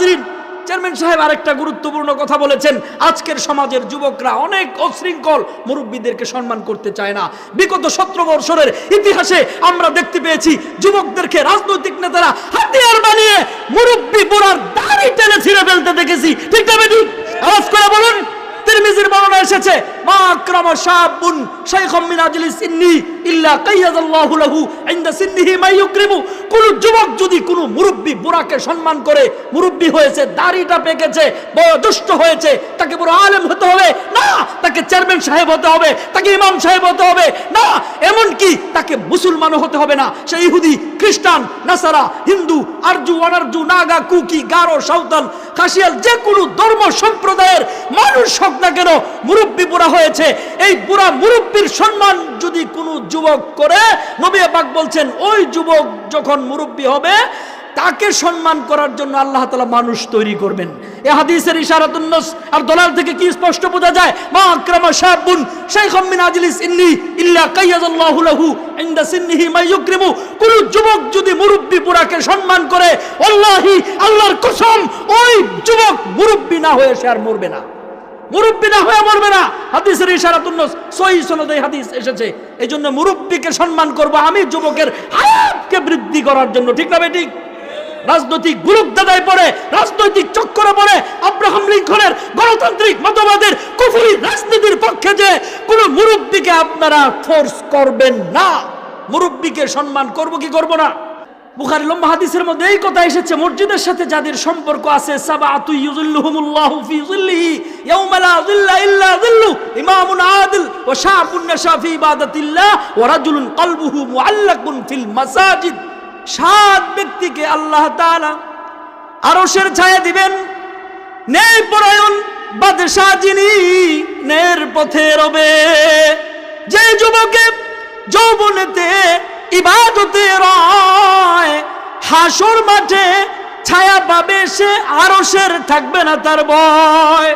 হাজরিন, চেয়ারম্যান সাহেব আরেকটা গুরুত্বপূর্ণ কথা বলেছেন। আজকের সমাজের যুবকরা অনেক অশৃঙ্খল, মুরব্বীদেরকে সম্মান করতে চায় না। বিগত 17 বছরের ইতিহাসে আমরা দেখতে পেয়েছি যুবকদেরকে রাজনৈতিক নেতারা হাতিয়ার বানিয়ে মুরব্বী বুড়ার দাড়ি টেনে ছিঁড়ে ফেলতে দেখেছি। ঠিক না বেটি? আওয়াজ করে বলুন। তিরমিজির বর্ণনা এসেছে, মা আকরামা শাবুন শাইখাম মিন আজলি সিন্নি ইল্লা কাইয়াদাল্লাহু লাহু ইনদা সিন্নিহি মা ইউকরিমু। কোন যুবক যদি কোন মুরব্বী বুড়াকে সম্মান করে, মুরব্বী হয়েছে, দাড়িটা পেকেছে, বয়োজ্যেষ্ঠ হয়েছে, তাকে বড় আলেম হতে হবে না, তাকে চেয়ারম্যান সাহেব হতে হবে, তাকে ইমাম সাহেব হতে হবে না, এমনকি তাকে মুসলমানও হতে হবে না। সে ইহুদি, খ্রিস্টান, নাসারা, হিন্দু, আরজু, অনারজু, নাগা, কুকি, গারো, সাঁওতাল, খাসিয়াল, যে কোনো ধর্ম সম্প্রদায়ের মানুষ হোক না কেন, মুরব্বী বুড়া হয়েছে, এই বুড়া মুরব্বীর সম্মান যদি কোনো যুবক করে, নবী পাক বলছেন ওই যুবক যখন মুরব্বী হবে তাকে সম্মান করার জন্য আল্লাহ তাআলা মানুষ তৈরি করবেন। এই হাদিসের ইশারাতুন নাস আর দলাল থেকে কি স্পষ্ট বোঝা যায়? মা আকরামা শাবুন শাইখাম মিন আজলি সিন্নি ইল্লা কাইয়াদাল্লাহু লাহু ইনদা সিন্নিহি মা ইউকরিমু। কোন যুবক যদি মুরব্বী বুড়াকে সম্মান করে, আল্লাহি, আল্লাহর কসম, ওই যুবক মুরব্বী না হয়ে সে আর মরবে না, মুরব্বী না হয়ে মরবে না। হাদিসের ইশারাতুন নাস সহিহ সনদে হাদিস এসেছে। এইজন্য মুরব্বীকে সম্মান করব আমি যুবকের হায়াতকে বৃদ্ধি করার জন্য। ঠিক না বেঠিক? রাজনৈতিক গ্রুপদাদায় পড়ে, রাজনৈতিক চক্করে পড়ে, আব্রাহাম লিঙ্কনের গণতান্ত্রিক মতবাদের কুফরি রাজনীতির পক্ষে যে কোন মুরব্বীকে আপনারা ফোর্স করবেন না। মুরব্বীকে সম্মান করব কি করব না? বুখারী লম্বা হাদিসের মধ্যে এই কথা এসেছে, মসজিদের সাথে যাদের সম্পর্ক আছে, সাবাতু ইউযিল্লুহুমুল্লাহু ফি যিল্লিহি ইয়াওমা লা যিল্লা ইল্লা যিল্লু, ইমামুন আদিল ওয়া শাবুন নাশা ফি ইবাদাতিল্লাহ ওয়া রাজুলুন কলবুহু মুআল্লাকুন ফিল মাসাজিদ। 7 ব্যক্তিকে আল্লাহ তাআলা আরশের ছায়া দিবেন। ন্যায় পরায়ণ বাদশা যিনি, ন্যায়ের পথে রবে। যে যুবকে যৌবনেতে ইবাদতে রয়, হাসর মাঠে ছায়া পাবে, সে আরশের থাকবে না তার ভয়।